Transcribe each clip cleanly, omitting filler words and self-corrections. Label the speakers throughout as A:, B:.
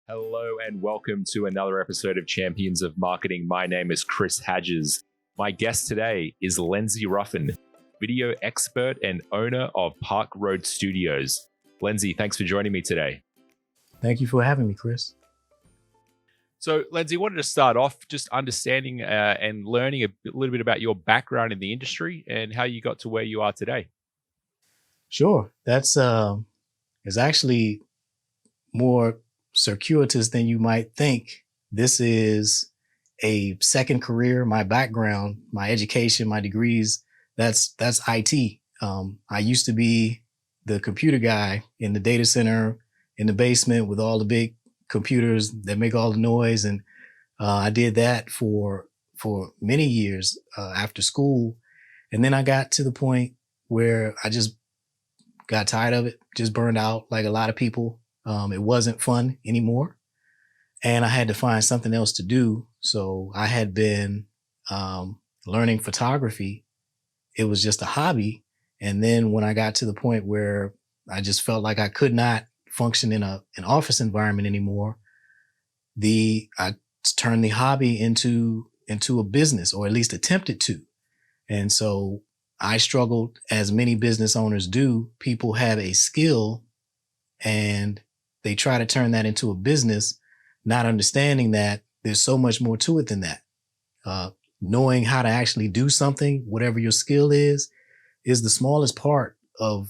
A: Hello and welcome to another episode of Champions of Marketing. My name is Chris Hadges. My guest today is Lenzy Ruffin, video expert and owner of Park Road Studios. Lenzy, thanks for joining me today.
B: Thank you for having me, Chris.
A: So, Lenzy, wanted to start off just understanding and learning a little bit about your background in the industry and how you got to where you are today.
B: Sure. That's is actually more circuitous than you might think. This is a second career. My background, my education, my degrees, that's IT. I used to be the computer guy in the data center in the basement with all the big computers that make all the noise. And I did that for many years after school. And then I got to the point where I just got tired of it, just burned out like a lot of people. It wasn't fun anymore. And I had to find something else to do. So I had been learning photography. It was just a hobby. And then when I got to the point where I just felt like I could not function in an office environment anymore, I turned the hobby into a business, or at least attempted to. And so I struggled, as many business owners do. People have a skill and they try to turn that into a business, not understanding that there's so much more to it than that. Knowing how to actually do something, whatever your skill is the smallest part of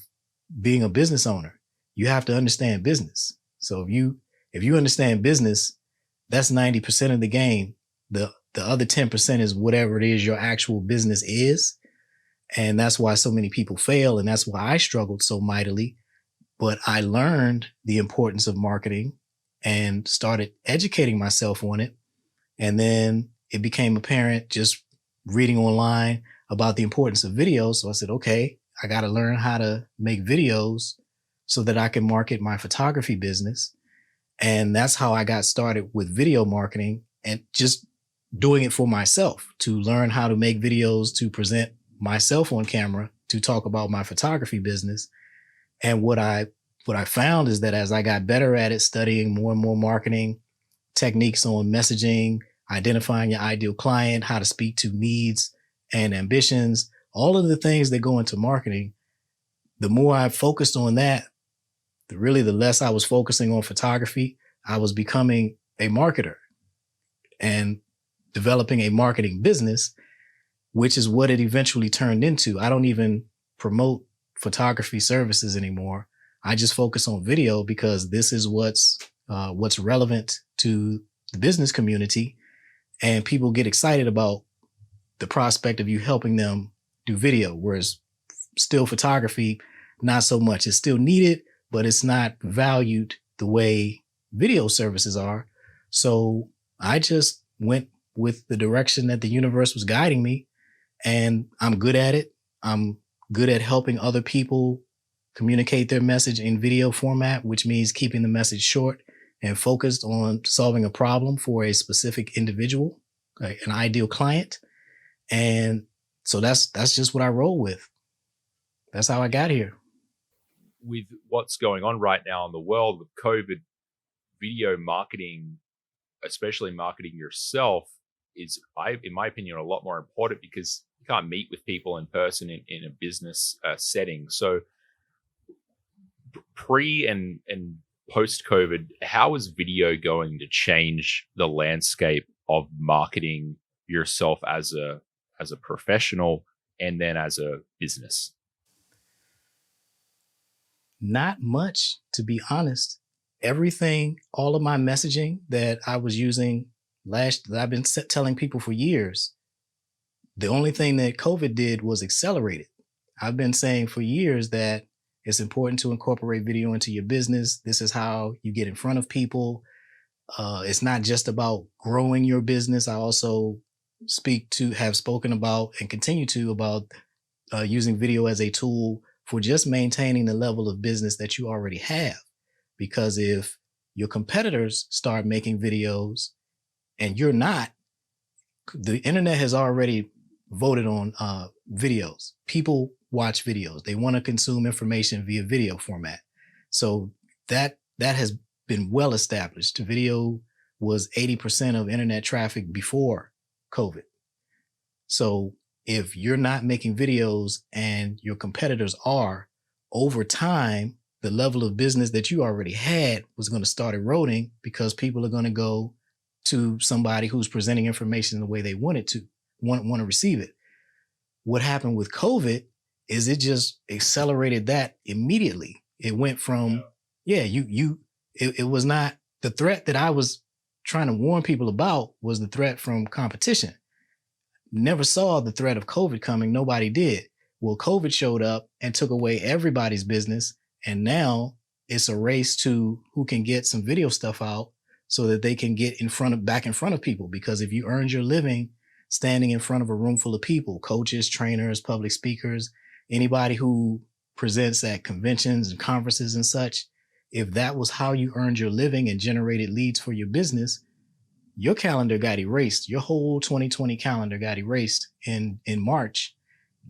B: being a business owner. You have to understand business. So if you understand business, that's 90% of the game. The other 10% is whatever it is your actual business is. And that's why so many people fail. And that's why I struggled so mightily. But I learned the importance of marketing and started educating myself on it. And then it became apparent just reading online about the importance of video. So I said, okay, I got to learn how to make videos so that I can market my photography business. And that's how I got started with video marketing and just doing it for myself, to learn how to make videos, to present myself on camera, to talk about my photography business. And what I found is that as I got better at it, studying more and more marketing techniques on messaging, identifying your ideal client, how to speak to needs and ambitions, all of the things that go into marketing, the more I focused on that, the less I was focusing on photography. I was becoming a marketer and developing a marketing business, which is what it eventually turned into. I don't even promote photography services anymore. I just focus on video because this is what's relevant to the business community, and people get excited about the prospect of you helping them do video, whereas still photography, not so much. It's still needed, but it's not valued the way video services are. So I just went with the direction that the universe was guiding me, and I'm good at it. I'm good at helping other people communicate their message in video format, which means keeping the message short and focused on solving a problem for a specific individual, an ideal client. And so that's just what I roll with. That's how I got here.
A: With what's going on right now in the world with COVID, video marketing, especially marketing yourself, is, in my opinion, a lot more important because you can't meet with people in person in a business setting. So pre and post COVID, how is video going to change the landscape of marketing yourself as a professional and then as a business?
B: Not much, to be honest. Everything, all of my messaging that I was using that I've been telling people for years, the only thing that COVID did was accelerate it. I've been saying for years that it's important to incorporate video into your business. This is how you get in front of people. It's not just about growing your business. I also have spoken about and continue to about using video as a tool for just maintaining the level of business that you already have. Because if your competitors start making videos and you're not, the internet has already voted on videos. People watch videos. They want to consume information via video format. So that has been well established. Video was 80% of internet traffic before COVID. So if you're not making videos and your competitors are, over time, the level of business that you already had was going to start eroding because people are going to go to somebody who's presenting information the way they want it to, want to receive it. What happened with COVID is it just accelerated that immediately. It went from, it was not the threat that I was trying to warn people about was the threat from competition. Never saw the threat of COVID coming. Nobody did. Well, COVID showed up and took away everybody's business. And now it's a race to who can get some video stuff out so that they can get back in front of people. Because if you earned your living standing in front of a room full of people, coaches, trainers, public speakers, anybody who presents at conventions and conferences and such, if that was how you earned your living and generated leads for your business, your calendar got erased. Your whole 2020 calendar got erased in March.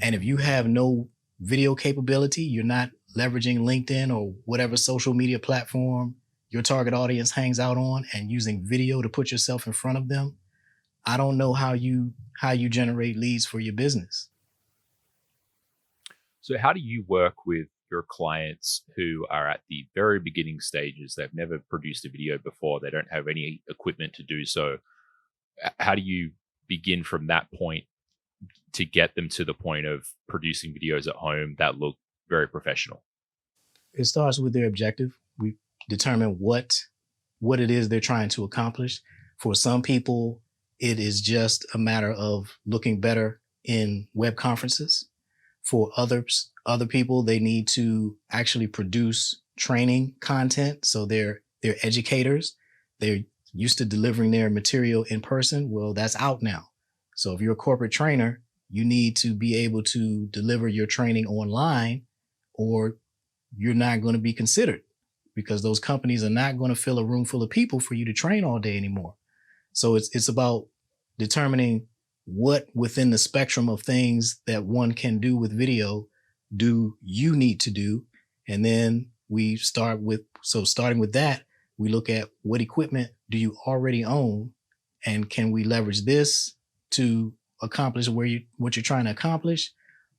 B: And if you have no video capability, you're not leveraging LinkedIn or whatever social media platform your target audience hangs out on and using video to put yourself in front of them, I don't know how you generate leads for your business.
A: So how do you work with your clients who are at the very beginning stages? They've never produced a video before. They don't have any equipment to do so. How do you begin from that point to get them to the point of producing videos at home that look very professional?
B: It starts with their objective. We determine what it is they're trying to accomplish. For some people, it is just a matter of looking better in web conferences. For other people, they need to actually produce training content. So they're educators. They're used to delivering their material in person. Well, that's out now. So if you're a corporate trainer, you need to be able to deliver your training online, or you're not going to be considered, because those companies are not going to fill a room full of people for you to train all day anymore. So it's about determining what within the spectrum of things that one can do with video do you need to do. And then we starting with that, we look at what equipment do you already own, and can we leverage this to accomplish what you're trying to accomplish,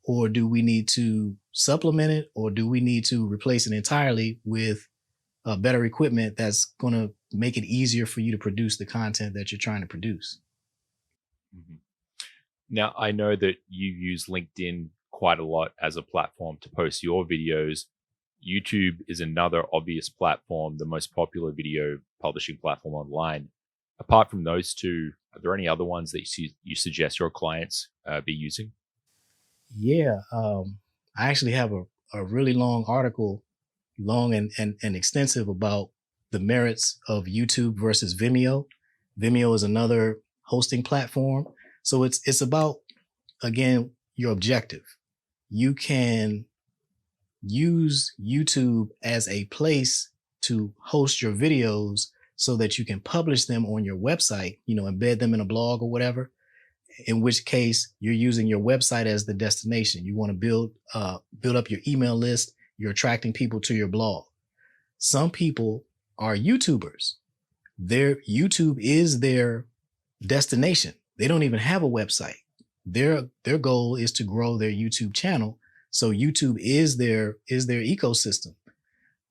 B: or do we need to supplement it, or do we need to replace it entirely with better equipment that's going to make it easier for you to produce the content that you're trying to produce?
A: Mm-hmm. Now, I know that you use LinkedIn quite a lot as a platform to post your videos. YouTube is another obvious platform, the most popular video publishing platform online. Apart from those two, are there any other ones that you suggest your clients be using?
B: Yeah, I actually have a really long article, long and extensive, about the merits of YouTube versus Vimeo. Vimeo is another hosting platform. So it's about, again, your objective. You can use YouTube as a place to host your videos so that you can publish them on your website, embed them in a blog or whatever, in which case you're using your website as the destination. You want to build up your email list. You're attracting people to your blog. Some people are YouTubers. Their YouTube is their destination. They don't even have a website. Their goal is to grow their YouTube channel. So YouTube is their ecosystem.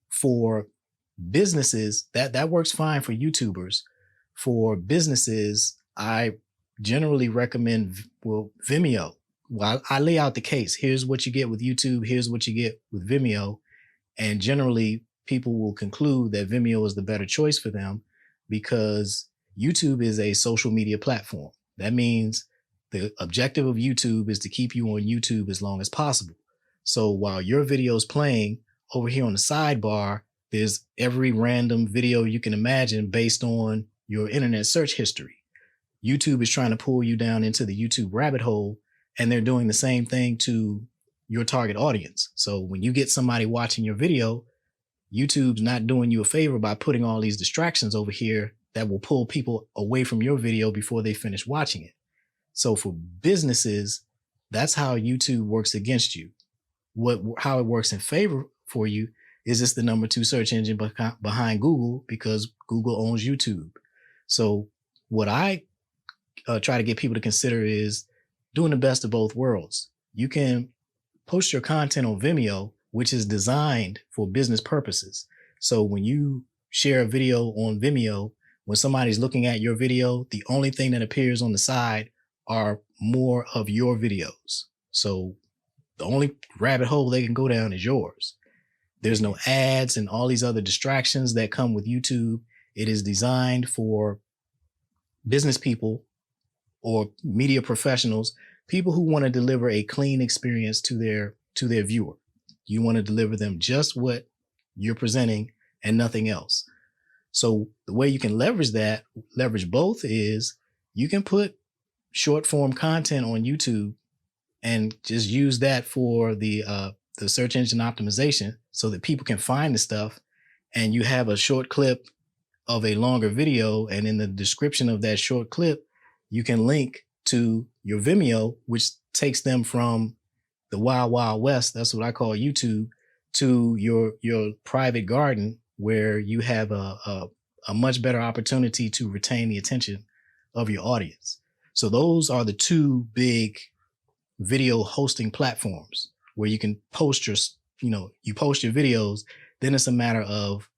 B: For businesses, that works fine for YouTubers. For businesses, I generally recommend Vimeo. Well, I lay out the case. Here's what you get with YouTube. Here's what you get with Vimeo. And generally, people will conclude that Vimeo is the better choice for them, because YouTube is a social media platform. That means the objective of YouTube is to keep you on YouTube as long as possible. So while your video is playing, over here on the sidebar, there's every random video you can imagine based on your internet search history. YouTube is trying to pull you down into the YouTube rabbit hole, and they're doing the same thing to your target audience. So when you get somebody watching your video, YouTube's not doing you a favor by putting all these distractions over here that will pull people away from your video before they finish watching it. So for businesses, that's how YouTube works against you. How it works in favor for you is this the number 2 search engine behind Google because Google owns YouTube. So what I try to get people to consider is doing the best of both worlds. You can post your content on Vimeo, which is designed for business purposes. So when you share a video on Vimeo, when somebody's looking at your video, the only thing that appears on the side are more of your videos. So the only rabbit hole they can go down is yours. There's no ads and all these other distractions that come with YouTube. It is designed for business people or media professionals, people who want to deliver a clean experience to their viewer. You want to deliver them just what you're presenting and nothing else. So the way you can leverage both, is you can put short form content on YouTube and just use that for the search engine optimization so that people can find the stuff, and you have a short clip of a longer video, and in the description of that short clip you can link to your Vimeo, which takes them from the wild wild west, that's what I call YouTube, to your private garden where you have a much better opportunity to retain the attention of your audience. So those are the two big video hosting platforms where you can post you post your videos. Then it's a matter of,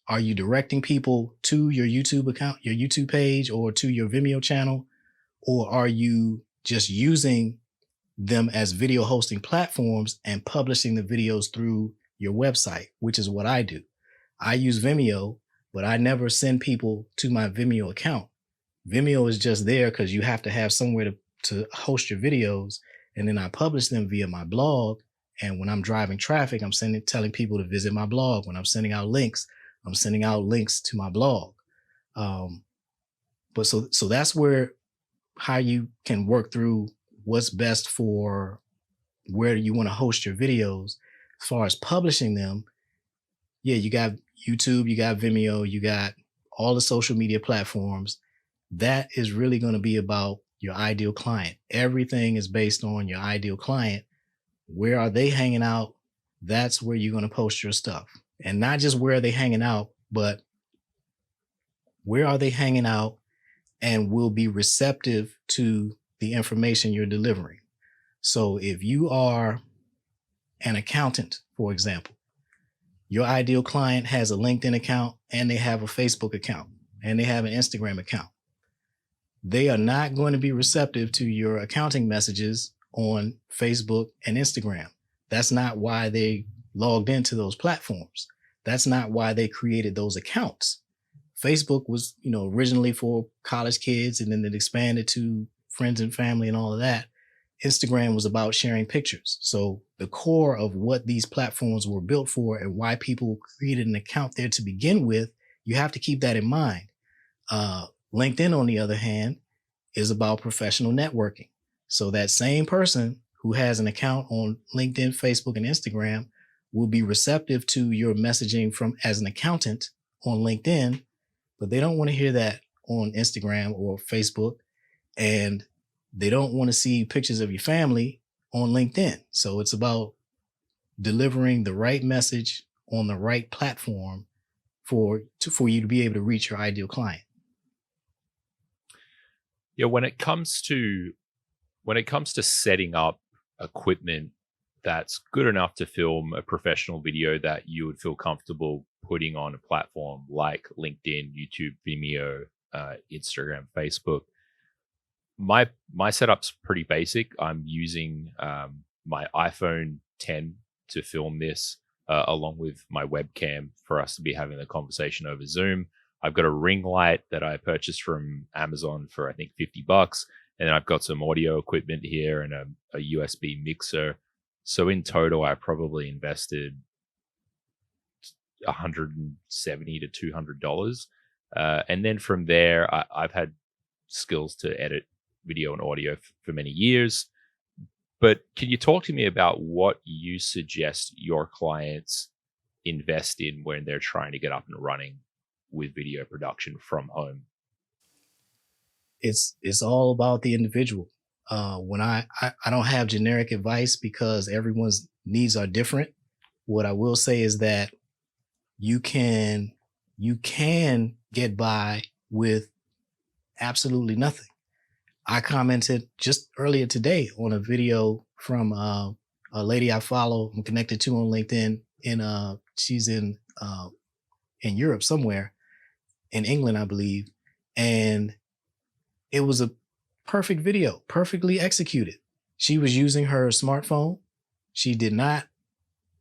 B: are you directing people to your YouTube account, your YouTube page, or to your Vimeo channel? Or are you just using them as video hosting platforms and publishing the videos through your website, which is what I do. I use Vimeo, but I never send people to my Vimeo account. Vimeo is just there because you have to have somewhere to host your videos. And then I publish them via my blog. And when I'm driving traffic, I'm telling people to visit my blog. When I'm sending out links, I'm sending out links to my blog. But so that's how you can work through what's best for where you want to host your videos. As far as publishing them, yeah, you got YouTube, you got Vimeo, you got all the social media platforms. That is really going to be about your ideal client. Everything is based on your ideal client. Where are they hanging out? That's where you're going to post your stuff. And not just where are they hanging out, but where are they hanging out and will be receptive to the information you're delivering. So if you are an accountant, for example, your ideal client has a LinkedIn account and they have a Facebook account and they have an Instagram account. They are not going to be receptive to your accounting messages on Facebook and Instagram. That's not why they logged into those platforms. That's not why they created those accounts. Facebook was, originally for college kids, and then it expanded to friends and family and all of that. Instagram was about sharing pictures. So the core of what these platforms were built for and why people created an account there to begin with, you have to keep that in mind. LinkedIn, on the other hand, is about professional networking. So that same person who has an account on LinkedIn, Facebook, and Instagram will be receptive to your messaging as an accountant on LinkedIn, but they don't want to hear that on Instagram or Facebook, and they don't want to see pictures of your family on LinkedIn. So it's about delivering the right message on the right platform for you to be able to reach your ideal client.
A: Yeah, when it comes to setting up equipment that's good enough to film a professional video that you would feel comfortable putting on a platform like LinkedIn, YouTube, Vimeo, Instagram, Facebook, my setup's pretty basic. I'm using my iPhone 10 to film this, along with my webcam for us to be having the conversation over Zoom. I've got a ring light that I purchased from Amazon for, I think, $50. And then I've got some audio equipment here and a USB mixer. So in total, I probably invested $170 to $200. And then from there, I've had skills to edit video and audio for many years. But can you talk to me about what you suggest your clients invest in when they're trying to get up and running with video production from home?
B: It's all about the individual. When I don't have generic advice because everyone's needs are different. What I will say is that you can get by with absolutely nothing. I commented just earlier today on a video from a lady I follow, I'm connected to on LinkedIn. She's in Europe somewhere, in England, I believe, and it was a perfect video, perfectly executed. She was using her smartphone. She did not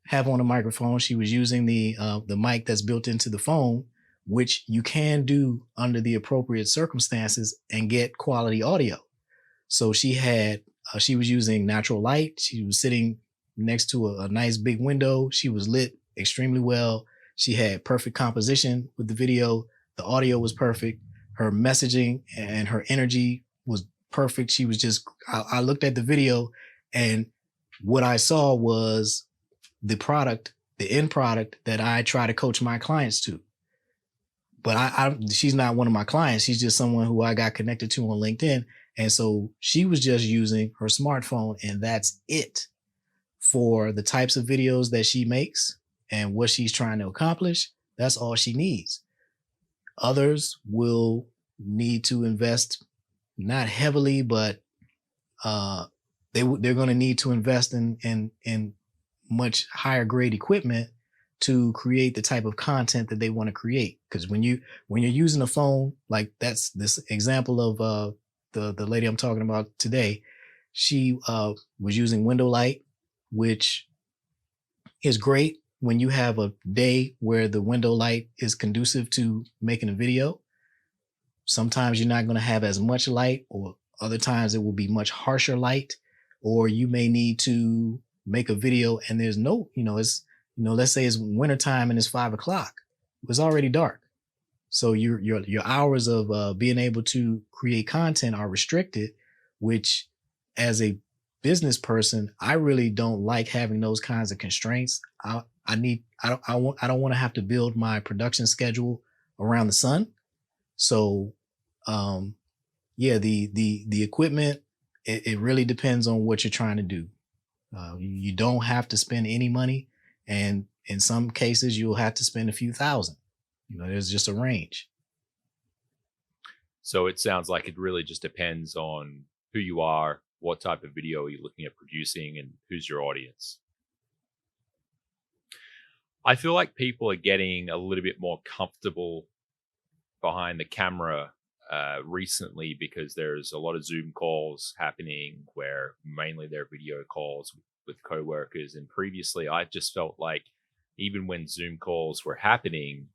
B: have on a microphone. She was using the mic that's built into the phone, which you can do under the appropriate circumstances and get quality audio. So she was using natural light. She was sitting next to a nice big window. She was lit extremely well. She had perfect composition with the video. The audio was perfect. Her messaging and her energy was perfect. She was just, I looked at the video, and what I saw was the end product that I try to coach my clients to. But she's not one of my clients. She's just someone who I got connected to on LinkedIn. And so she was just using her smartphone, and that's it for the types of videos that she makes and what she's trying to accomplish. That's all she needs. Others will need to invest, not heavily, but they're going to need to invest in much higher grade equipment to create the type of content that they want to create. Because when you're using a phone, like that's this example of the lady I'm talking about today, she was using window light, which is great when you have a day where the window light is conducive to making a video. Sometimes you're not going to have as much light, or other times it will be much harsher light, or you may need to make a video and there's no, let's say it's wintertime and it's 5 o'clock. It's already dark. So your hours of being able to create content are restricted, which as a business person, I really don't like having those kinds of constraints. I don't want to have to build my production schedule around the sun. So, yeah, the equipment, it really depends on what you're trying to do. You don't have to spend any money, and in some cases you'll have to spend a few thousand. There's just a range.
A: So it sounds like it really just depends on who you are, what type of video you're looking at producing, and who's your audience. I feel like people are getting a little bit more comfortable behind the camera recently, because there's a lot of Zoom calls happening where mainly they're video calls with coworkers. And previously, I just felt like even when Zoom calls were happening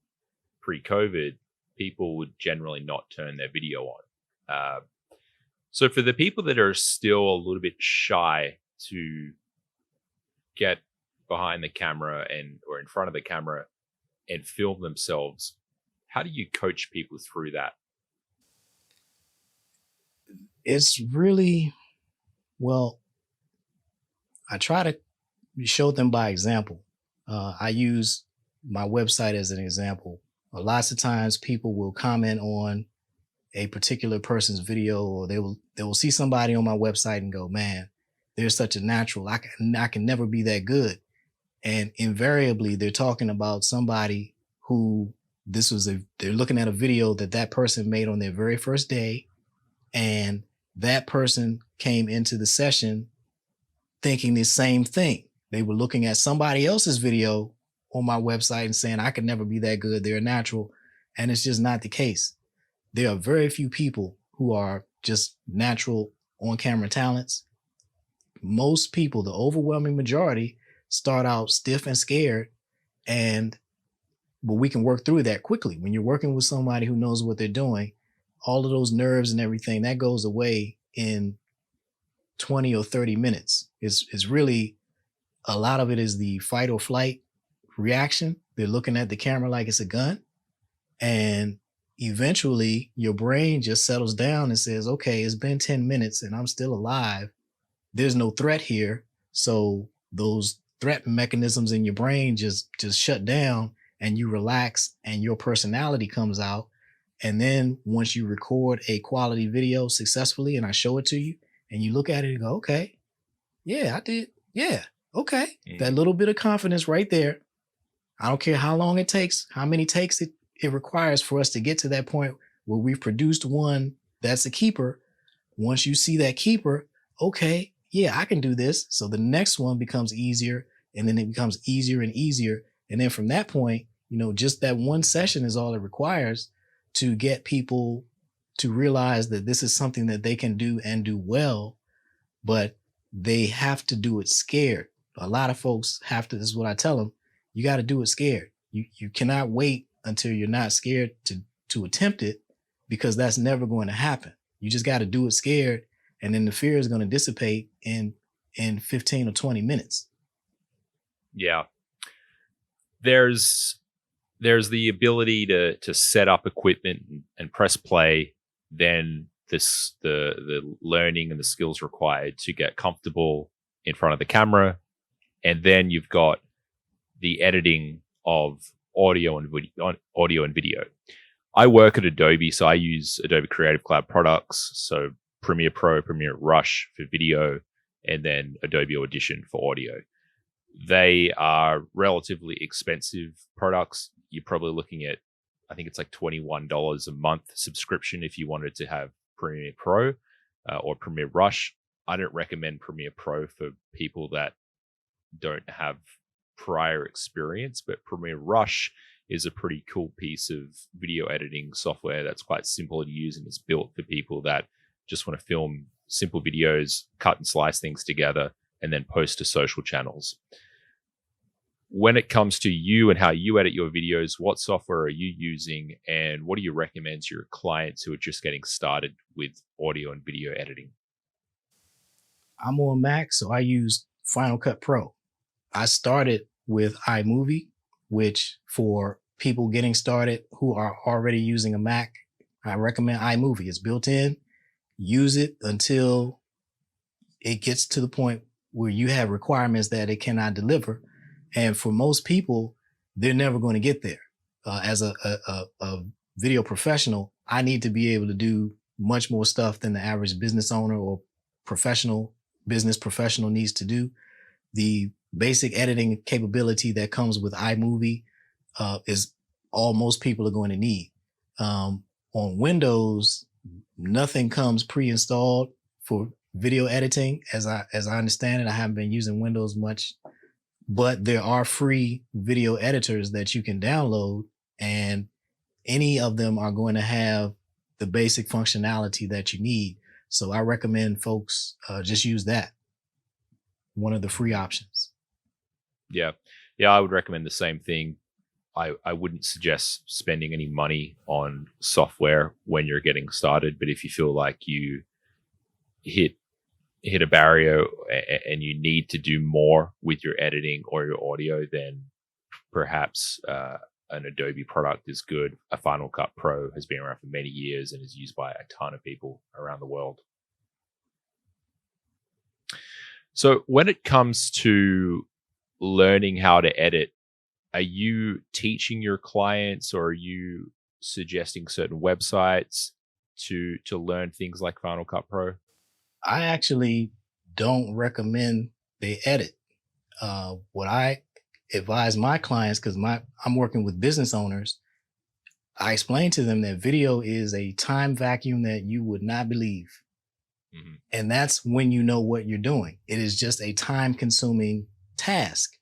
A: pre-COVID, people would generally not turn their video on. So for the people that are still a little bit shy to get behind the camera or in front of the camera and film themselves, how do you coach people through that?
B: It's really, well, I try to show them by example. I use my website as an example. Lots of times people will comment on a particular person's video, or they will see somebody on my website and go, man, they're such a natural. I can never be that good. And invariably they're talking about somebody who they're looking at a video that person made on their very first day. And that person came into the session thinking the same thing. They were looking at somebody else's video on my website and saying, I could never be that good. They're natural. And it's just not the case. There are very few people who are just natural on camera talents. Most people, the overwhelming majority, start out stiff and scared, but we can work through that quickly. When you're working with somebody who knows what they're doing, all of those nerves and everything, that goes away in 20 or 30 minutes. It's really, a lot of it is the fight or flight reaction. They're looking at the camera like it's a gun. And eventually your brain just settles down and says, okay, it's been 10 minutes and I'm still alive. There's no threat here. So those threat mechanisms in your brain just shut down, and you relax and your personality comes out. And then once you record a quality video successfully and I show it to you and you look at it and go, okay, yeah, I did. Yeah. Okay. That little bit of confidence right there. I don't care how long it takes, how many takes it requires for us to get to that point where we've produced one that's a keeper. Once you see that keeper, okay, yeah, I can do this. So the next one becomes easier, and then it becomes easier and easier. And then from that point, just that one session is all it requires to get people to realize that this is something that they can do and do well, but they have to do it scared. A lot of folks have to, this is what I tell them, you got to do it scared. You cannot wait until you're not scared to attempt it, because that's never going to happen. You just got to do it scared, and then the fear is going to dissipate in 15 or 20 minutes.
A: Yeah. There's the ability to set up equipment and press play, then the learning and the skills required to get comfortable in front of the camera, and then you've got the editing of audio and video. I work at Adobe, so I use Adobe Creative Cloud products, so Premiere Pro, Premiere Rush for video, and then Adobe Audition for audio. They are relatively expensive products. You're probably looking at, I think it's like $21 a month subscription if you wanted to have Premiere Pro or Premiere Rush. I don't recommend Premiere Pro for people that don't have prior experience, but Premiere Rush is a pretty cool piece of video editing software that's quite simple to use, and it's built for people that just want to film simple videos, cut and slice things together, and then post to social channels. When it comes to you and how you edit your videos, what software are you using, and what do you recommend to your clients who are just getting started with audio and video editing?
B: I'm on Mac, so I use Final Cut Pro. I started with iMovie, which for people getting started who are already using a Mac, I recommend iMovie. It's built in. Use it until it gets to the point where you have requirements that it cannot deliver. And for most people, they're never going to get there. As a video professional, I need to be able to do much more stuff than the average business owner or business professional needs to do. The basic editing capability that comes with iMovie is all most people are going to need. On Windows, nothing comes pre-installed for video editing. As I understand it, I haven't been using Windows much, but there are free video editors that you can download, and any of them are going to have the basic functionality that you need. So I recommend folks just use that, one of the free options.
A: Yeah, I would recommend the same thing. I wouldn't suggest spending any money on software when you're getting started, but if you feel like you hit a barrier and you need to do more with your editing or your audio, then perhaps an Adobe product is good. A Final Cut Pro has been around for many years and is used by a ton of people around the world. So when it comes to learning how to edit, are you teaching your clients, or are you suggesting certain websites to learn things like Final Cut Pro?
B: I actually don't recommend they edit. What I advise my clients, because I'm working with business owners, I explain to them that video is a time vacuum that you would not believe. Mm-hmm. And that's when you know what you're doing. It is just a time consuming task.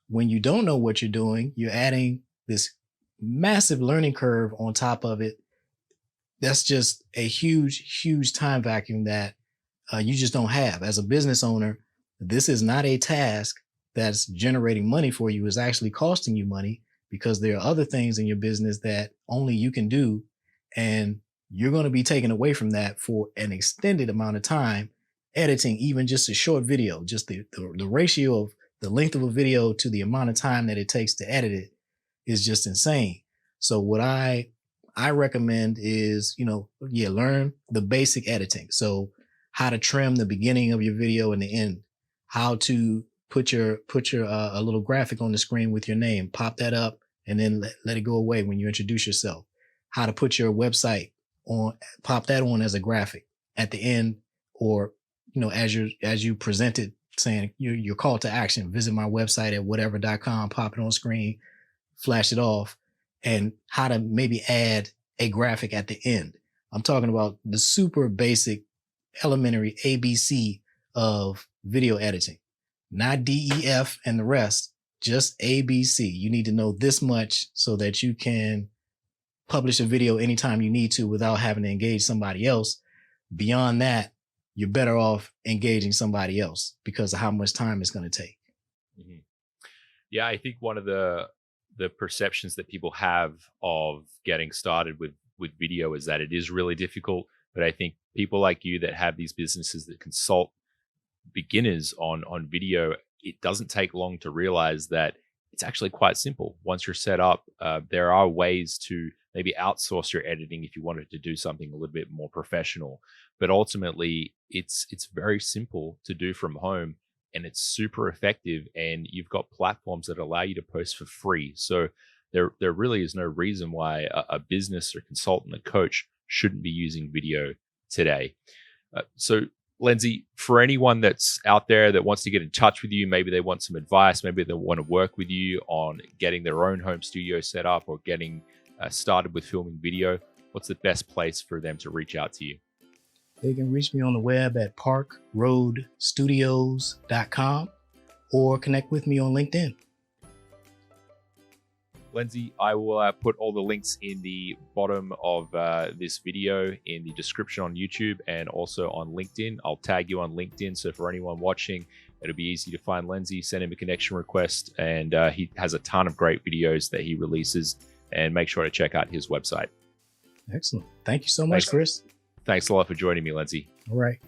B: When you don't know what you're doing, you're adding this massive learning curve on top of it. That's just a huge, huge time vacuum that you just don't have. As a business owner, this is not a task that's generating money for you. It's actually costing you money, because there are other things in your business that only you can do. And you're going to be taken away from that for an extended amount of time, editing even just a short video. Just the ratio of the length of a video to the amount of time that it takes to edit it is just insane. So what I recommend is, learn the basic editing. So how to trim the beginning of your video and the end, how to put your a little graphic on the screen with your name, pop that up, and then let it go away when you introduce yourself. How to put your website on, pop that on as a graphic at the end, or as you present it, saying your call to action, visit my website at whatever.com, pop it on screen. flash it off, and how to maybe add a graphic at the end. I'm talking about the super basic elementary ABC of video editing, not DEF and the rest, just ABC. You need to know this much so that you can publish a video anytime you need to without having to engage somebody else. Beyond that, you're better off engaging somebody else because of how much time it's going to take.
A: Mm-hmm. Yeah, I think one of the perceptions that people have of getting started with video is that it is really difficult. But I think people like you that have these businesses that consult beginners on video, it doesn't take long to realize that it's actually quite simple. Once you're set up, there are ways to maybe outsource your editing if you wanted to do something a little bit more professional. But ultimately, it's very simple to do from home, and it's super effective. And you've got platforms that allow you to post for free. So there really is no reason why a business or consultant or coach shouldn't be using video today. So Lenzy, for anyone that's out there that wants to get in touch with you, maybe they want some advice, maybe they want to work with you on getting their own home studio set up or getting started with filming video, what's the best place for them to reach out to you?
B: They can reach me on the web at parkroadstudios.com or connect with me on LinkedIn.
A: Lenzy, I will put all the links in the bottom of this video in the description on YouTube and also on LinkedIn. I'll tag you on LinkedIn, so for anyone watching, it'll be easy to find Lenzy, send him a connection request, and he has a ton of great videos that he releases, and make sure to check out his website.
B: Excellent. Thank you so much, Chris.
A: Thanks a lot for joining me, Lenzy.
B: All right.